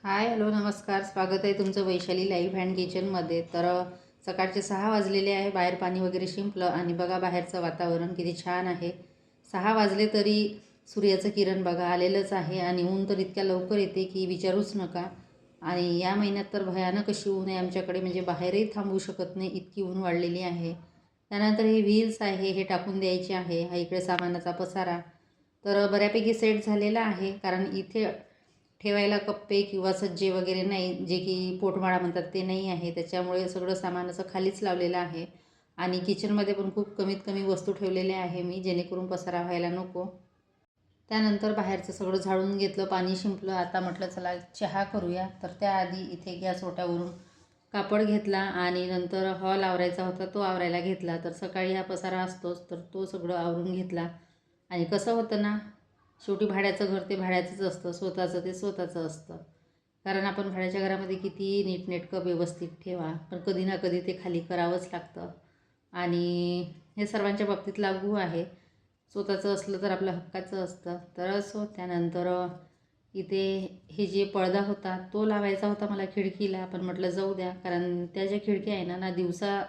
Hi hello नमस्कार. स्वागत आहे तुमचं वैशाली लाईव्ह अँड किचनमध्ये. सकाळचे 6 वाजलेले आहे. बाहेर पाणी वगैरे शिंपलं आणि बघा बाहेरचं वातावरण किती छान आहे. 6 वाजले तरी सूर्याचं किरण बघा आलेलंच आहे आणि ऊन तर इतक्या लवकर येते की विचारूच नका. आणि या महिन्यात तर भयानक अशी ऊन आहे आमच्याकडे, म्हणजे बाहेरही थांबू शकत नाही, इतकी ऊन वाढलेली आहे. त्यानंतर हे व्हील्स आहे हे टाकून द्यायचे आहे. हा इकडे सामानाचा पसारा तर बऱ्यापैकी सेट झालेला आहे, कारण इथे ठेवायला कप्पे किंवा सज्जे वगैरे नाही, जे की पोटमाळा म्हणतात ते नाही आहे. त्याच्यामुळे सगळं सामान असं खालीच लावलेलं आहे आणि किचनमध्ये पण खूप कमीत कमी वस्तू ठेवलेल्या आहे मी, जेणेकरून पसारा व्हायला नको. त्यानंतर बाहेरचं सगळं झाडून घेतलं, पाणी शिंपलं. आता म्हटलं चला चहा करूया. तर त्याआधी इथे गॅस ओट्यावरून कापड घेतला आणि नंतर हॉल आवरायचा होता तो आवरायला घेतला. तर सकाळी हा पसारा असतोच, तर तो सगळं आवरून घेतला. आणि कसं होतं ना, शेवटी भाड्याचं घर ते भाड्याचंच असतं, स्वतःचं ते स्वतःचं असतं. कारण आपण भाड्याच्या घरामध्ये कितीही नीटनेटकं व्यवस्थित ठेवा, पण कधी ना कधी ते खाली करावंच लागतं. आणि हे सर्वांच्या बाबतीत लागू आहे. स्वतःचं असलं तर आपलं हक्काचं असतं. तर असो. त्यानंतर इथे हे जे पडदा होता तो लावायचा होता मला खिडकीला, पण म्हटलं जाऊ द्या, कारण त्या ज्या खिडक्या आहे ना, ना दिवसा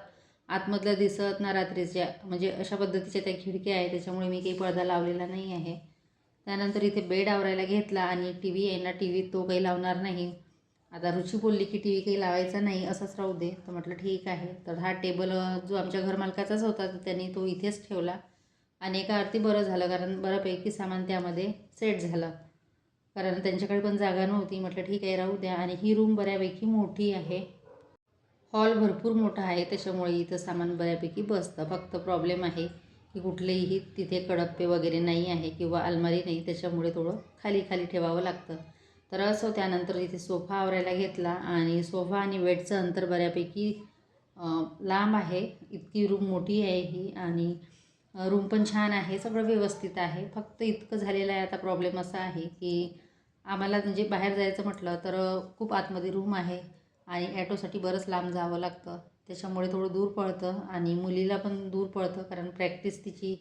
आतमधल्या दिसत ना रात्रीच्या, म्हणजे अशा पद्धतीच्या त्या खिडक्या आहे. त्याच्यामुळे मी काही पडदा लावलेला नाही आहे. त्यानंतर इथे बेड आवरायला घेतला आणि टी व्ही आहे ना, टी व्ही तो काही लावणार नाही. आता रुची बोलली की टी व्ही काही लावायचा नाही, असंच राहू दे. तर म्हटलं ठीक आहे. तर हा टेबल जो आमच्या घरमालकाचाच होता, तर त्यांनी तो इथेच ठेवला आणि एका अर्थी बरं झालं, कारण बऱ्यापैकी सामान त्यामध्ये सेट झालं. कारण त्यांच्याकडे पण जागा नव्हती. म्हटलं ठीक आहे राहू द्या. आणि ही रूम बऱ्यापैकी मोठी आहे, हॉल भरपूर मोठा आहे, त्याच्यामुळे इथं सामान बऱ्यापैकी बसतं. फक्त प्रॉब्लेम आहे की कुठलेही तिथे कडप्पे वगैरे नाही आहे किंवा अलमारी नाही, त्याच्यामुळे थोडं खाली खाली ठेवावं लागतं. तर असं. त्यानंतर इथे सोफा आवरायला घेतला आणि सोफा आणि बेडचं अंतर बऱ्यापैकी लांब आहे. इतकी रूम मोठी आहे ही आणि रूम पण छान आहे, सगळं व्यवस्थित आहे. फक्त इतकं झालेलं आहे आता, प्रॉब्लेम असा आहे की आम्हाला म्हणजे बाहेर जायचं म्हटलं तर खूप आतमध्ये रूम आहे आणि ॲटोसाठी बरंच लांब जावं लागतं. त्याच्यामुळे थोडं दूर पडतं आणि मुलीला पण दूर पडतं, कारण प्रॅक्टिस तिची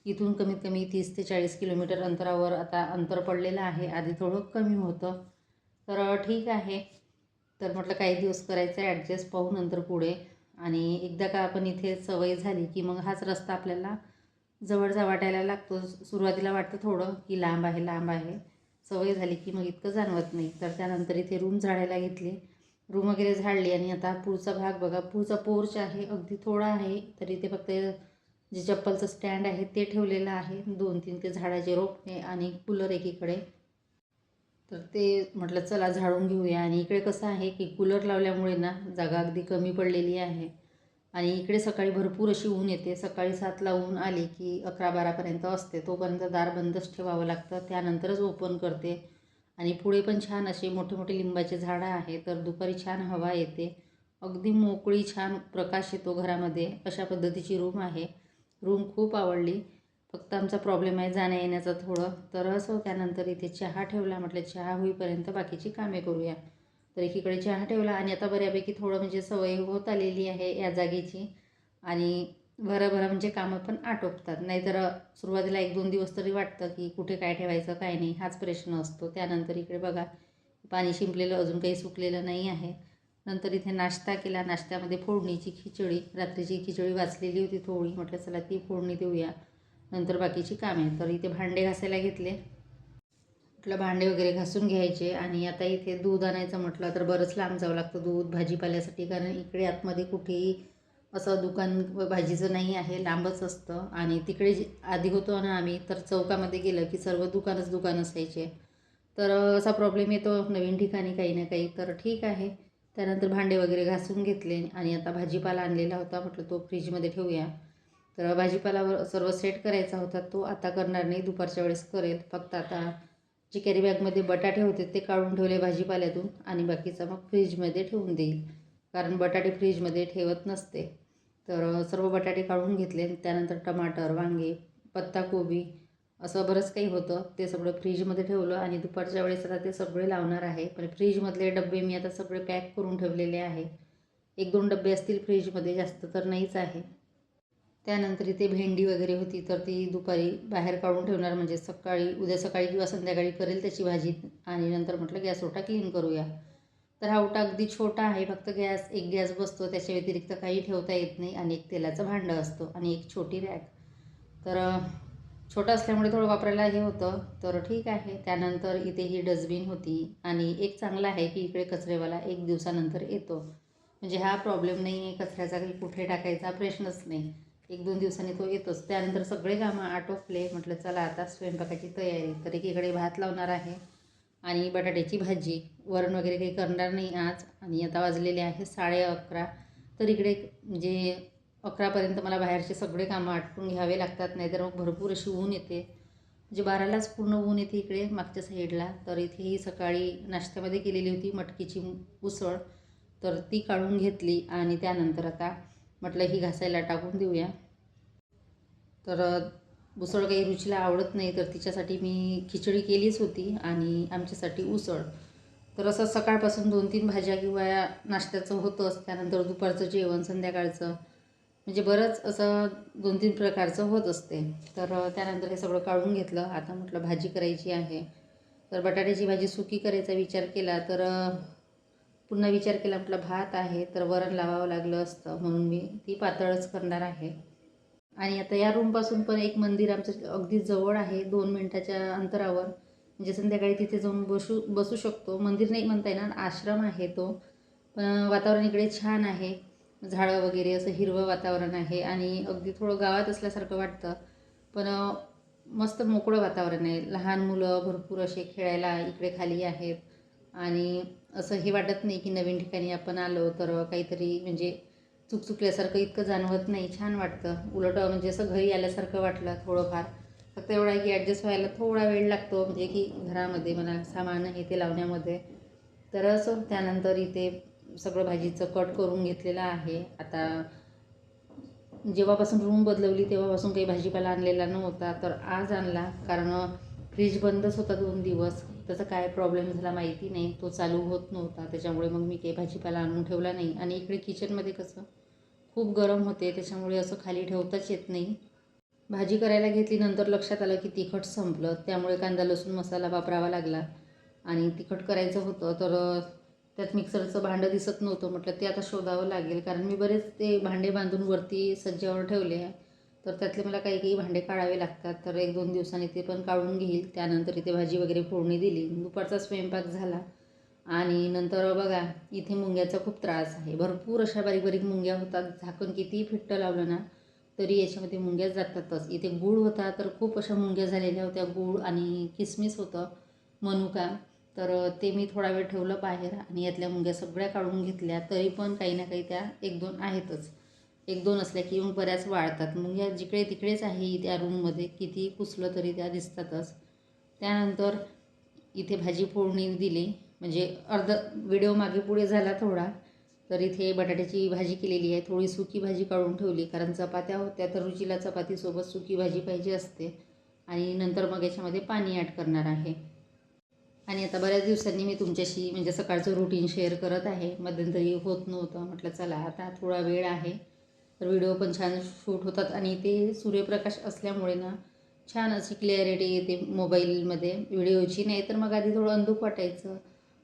इथून कमीत कमी 30 ते 40 किलोमीटर अंतरावर आता अंतर पडलेलं आहे. आधी थोडं कमी होतं. तर ठीक आहे. तर म्हटलं काही दिवस करायचं आहे ॲडजस्ट, पाहू नंतर पुढे. आणि एकदा का आपण इथे सवय झाली की मग हाच रस्ता आपल्याला जवळचा वाटायला लागतो. सुरुवातीला वाटतं थोडं की लांब आहे लांब आहे, सवय झाली की मग इतकं जाणवत नाही. तर त्यानंतर इथे रूम झाडायला घेतली, रूम वगैरे झाडली आणि आता पुढचा भाग बघा. पुढचा पोर्च आहे, अगदी थोडा आहे, तर इथे फक्त जे चप्पलचं स्टँड आहे ते ठेवलेलं आहे. 2-3 ते झाडाचे रोपटे आणि कूलर एकीकडे. तर ते म्हटलं चला झाडून घेऊया. आणि इकडे कसं आहे की कूलर लावल्यामुळे ना जागा अगदी कमी पडलेली आहे आणि इकडे सकाळी भरपूर अशी ऊन येते. सकाळी 7ला ऊन आली की 11-12पर्यंत असते, तोपर्यंत दार बंदच ठेवावं लागतं. त्यानंतरच ओपन करते. आणि पुढे पण छान असे मोठे मोठे लिंबाचे झाडं आहे, तर दुपारी छान हवा येते, अगदी मोकळी, छान प्रकाश येतो घरामध्ये. अशा पद्धतीची रूम आहे. रूम खूप आवडली. फक्त आमचा प्रॉब्लेम आहे जाण्या येण्याचा थोडं. तर असं. त्यानंतर इथे चहा ठेवला. म्हटलं चहा होईपर्यंत बाकीची कामे करूया. तर एकीकडे चहा ठेवला आणि आता बऱ्यापैकी थोडं म्हणजे सवय होत आलेली आहे या जागेची आणि भराभरा म्हणजे कामं पण आटोपतात. नाहीतर सुरुवातीला 1-2 दिवस तरी वाटतं की कुठे काय ठेवायचं काय नाही, हाच प्रश्न असतो. त्यानंतर इकडे बघा पाणी शिंपलेलं अजून काही सुकलेलं नाही आहे. नंतर इथे नाश्ता केला. नाश्त्यामध्ये फोडणीची खिचडी, रात्रीची खिचडी वाचलेली होती थोडी, म्हटलं चला ती फोडणी देऊया, नंतर बाकीची कामे. तर इथे भांडे घासायला घेतले. म्हटलं भांडे वगैरे घासून घ्यायचे. आणि आता इथे दूध आणायचं म्हटलं तर बरंच लांब जावं लागतं दूध भाजीपाल्यासाठी, कारण इकडे आतमध्ये कुठेही असं दुकान भाजीचं नाही आहे, लांबच असतं. आणि तिकडे आधी होतो ना आम्ही, तर चौकामध्ये गेलं की सर्व दुकान असायचे. तर असा प्रॉब्लेम येतो नवीन ठिकाणी काही ना काही. तर ठीक आहे. त्यानंतर भांडे वगैरे घासून घेतले आणि आता भाजीपाला आणलेला होता, म्हटलं तो फ्रीजमध्ये ठेवूया. तर भाजीपालावर सर्व सेट करायचा होता, तो आता करणार नाही, दुपारच्या वेळेस करेल. फक्त आता जे कॅरी बॅगमध्ये बटाटे होते ते काढून ठेवले भाजीपाल्यातून आणि बाकीचं मग फ्रीजमध्ये ठेवून देईल, कारण बटाटे फ्रीजमध्ये ठेवत नसते. तर सर्व बटाटे काढून घेतले. त्यानंतर टमाटर, वांगे, पत्ताकोबी असं बरंच काही होतं, ते सगळं फ्रीजमध्ये ठेवलं आणि दुपारच्या वेळेस आता ते सगळे लावणार आहे. पण फ्रीजमधले डबे मी आता सगळे पॅक करून ठेवलेले आहे. 1-2 डबे असतील फ्रीजमध्ये, जास्त तर नाहीच आहे. त्यानंतर इथे भेंडी वगैरे होती, तर ती दुपारी बाहेर काढून ठेवणार, म्हणजे उद्या सकाळी किंवा संध्याकाळी करेल त्याची भाजी. आणि नंतर म्हटलं गॅस ओटा क्लीन करूया. तर हा ओटा अगदी छोटा आहे, फक्त एक गॅस बसतो, त्याच्या व्यतिरिक्त काही ठेवता येत नाही. आणि एक तेलाचं भांडं असतं आणि एक छोटी रॅक. तर छोटं असल्यामुळे थोडं वापरायला हे होतं, तर ठीक आहे. त्यानंतर इथे ही डस्टबिन होती. आणि एक चांगलं आहे की इकडे कचरेवाला 1 दिवसानंतर येतो, म्हणजे हा प्रॉब्लेम नाही आहे कचऱ्याचा, काही कुठे टाकायचा प्रश्नच नाही. 1-2 दिवसांनी तो येतोच. त्यानंतर सगळे कामं आटोपले. म्हटलं चला आता स्वयंपाकाची तयारी. तर एकीकडे भात लावणार आहे आणि बटाट्याची भाजी. वरण वगैरे काही करणार नाही आज. आणि आता वाजलेले आहे 11:30. तर इकडे म्हणजे 11पर्यंत मला बाहेरचे सगळे कामं आटपून घ्यावे लागतात, नाहीतर मग भरपूर अशी ऊन येते. म्हणजे 12लाच पूर्ण ऊन येते इकडे मागच्या साईडला. तर इथे ही सकाळी नाश्त्यामध्ये केलेली होती मटकीची उसळ, तर ती काढून घेतली. आणि त्यानंतर आता म्हटलं ही घासायला टाकून देऊया. तर उसळ काही रुचीला आवडत नाही, तर तिच्यासाठी मी खिचडी केलीच होती आणि आमच्यासाठी उसळ. तर असं सकाळपासून 2-3 भाज्या किंवा नाश्त्याचं होतंच. त्यानंतर दुपारचं जेवण, संध्याकाळचं, म्हणजे बरंच असं 2-3 प्रकारचं होत असते. तर त्यानंतर हे सगळं काढून घेतलं. आता म्हटलं भाजी करायची आहे. तर बटाट्याची भाजी सुकी करायचा विचार केला, तर पुन्हा विचार केला, म्हटलं भात आहे तर वरण लावावं लागलं असतं, म्हणून मी ती पातळच करणार आहे. आणि आता या रूमपासून पण एक मंदिर आमचं अगदी जवळ आहे, 2 मिनिटाच्या अंतरावर. म्हणजे संध्याकाळी तिथे जाऊन बसू शकतो. मंदिर नाही म्हणता येणार, आश्रम आहे तो. पण वातावरण इकडे छान आहे. झाडं वगैरे असं हिरवं वातावरण आहे आणि अगदी थोडं गावात असल्यासारखं वाटतं. पण मस्त मोकळं वातावरण आहे. लहान मुलं भरपूर असे खेळायला इकडे खाली आहेत. आणि असं हे वाटत नाही की नवीन ठिकाणी आपण आलो तर काहीतरी म्हणजे चुकचुकल्यासारखं इतकं जाणवत नाही. छान वाटतं. उलट म्हणजे असं घरी आल्यासारखं वाटलं थोडंफार. फक्त एवढं आहे की ॲडजस्ट व्हायला थोडा वेळ लागतो, म्हणजे की घरामध्ये म्हणा सामान हे ते लावण्यामध्ये. तर असं त्यानंतर इथे सगळं भाजीचं कट करून घेतलेलं आहे. आता जेव्हापासून रूम बदलवली तेव्हापासून काही भाजीपाला आणलेला नव्हता, तर आज आणला. कारण फ्रीज बंदच होता 2 दिवस. त्याचा काय प्रॉब्लेम झाला माहिती नाही, तो चालू होत नव्हता. त्याच्यामुळे मग मी काही भाजीपाला आणून ठेवला नाही. आणि इकडे किचनमध्ये कसं खूप गरम होते, त्याच्यामुळे असं खाली ठेवताच येत नाही. भाजी करायला घेतली, नंतर लक्षात आलं की तिखट संपलं, त्यामुळे कांदा लसूण मसाला वापरावा लागला. आणि तिखट करायचं होतं, तर त्यात मिक्सरचं भांडं दिसत नव्हतं. म्हटलं ते आता शोधावं लागेल, कारण मी बरेच ते भांडे बांधून वरती सज्जावर ठेवले आहे. तर त्यातले मला काही काही भांडे काढावे लागतात, तर 1-2 दिवसांनी ते पण काढून घेईल. त्यानंतर इथे भाजी वगैरे फोडणी दिली, दुपारचा स्वयंपाक झाला. आणि नंतर बघा इथे मुंग्याचा खूप त्रास आहे. भरपूर अशा बारीक बारीक मुंग्या होतात. झाकण कितीही फिट्ट लावलं ना तरी याच्यामध्ये मुंग्या जातातच. इथे गूळ होता, तर खूप अशा मुंग्या झालेल्या होत्या. गूळ आणि किसमिस होतं, मनुका. तर ते मी थोडा वेळ ठेवलं बाहेर आणि यातल्या मुंग्या सगळ्या काढून घेतल्या. तरी पण काही ना काही त्या 1-2 आहेतच. 1-2 असल्या की मग बऱ्याच वाढतात मुंग्या. जिकडे तिकडेच आहे त्या रूममध्ये, कितीही पुसलं तरी त्या दिसतातच. त्यानंतर इथे भाजी फोडणी दिली, म्हणजे व्हिडिओ मागे पुढे झाला थोडा. तर इथे बटाट्याची भाजी केलेली आहे. थोडी सुकी भाजी काढून ठेवली, कारण चपात्या होत्या, तर रुचीला चपातीसोबत सुकी भाजी पाहिजे असते. आणि नंतर मग याच्यामध्ये पाणी ॲड करणार आहे. आणि आता बऱ्याच दिवसांनी मी तुमच्याशी म्हणजे सकाळचं रुटीन शेअर करत आहे. मध्यंतरी होत नव्हतं. म्हटलं चला आता थोडा वेळ आहे, तर व्हिडिओ पण छान शूट होतात. आणि ते सूर्यप्रकाश असल्यामुळे ना छान अशी क्लॅरिटी येते मोबाईलमध्ये व्हिडिओची. नाही तर मग आधी थोडं अंधुक वाटायचं.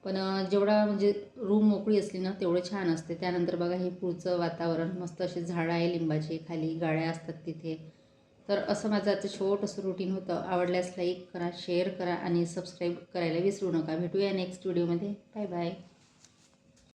पण जेवढा म्हणजे रूम मोकळी असली ना तेवढं छान असते. त्यानंतर बघा हे पुढचं वातावरण, मस्त असे झाडं आहे लिंबाचे, खाली गाड्या असतात तिथे. तर असं माझं आजचं छोटंसं रुटीन होतं. आवडल्यास लाईक करा, शेअर करा आणि सबस्क्राईब करायला विसरू नका. भेटूया नेक्स्ट व्हिडिओमध्ये. Bye bye.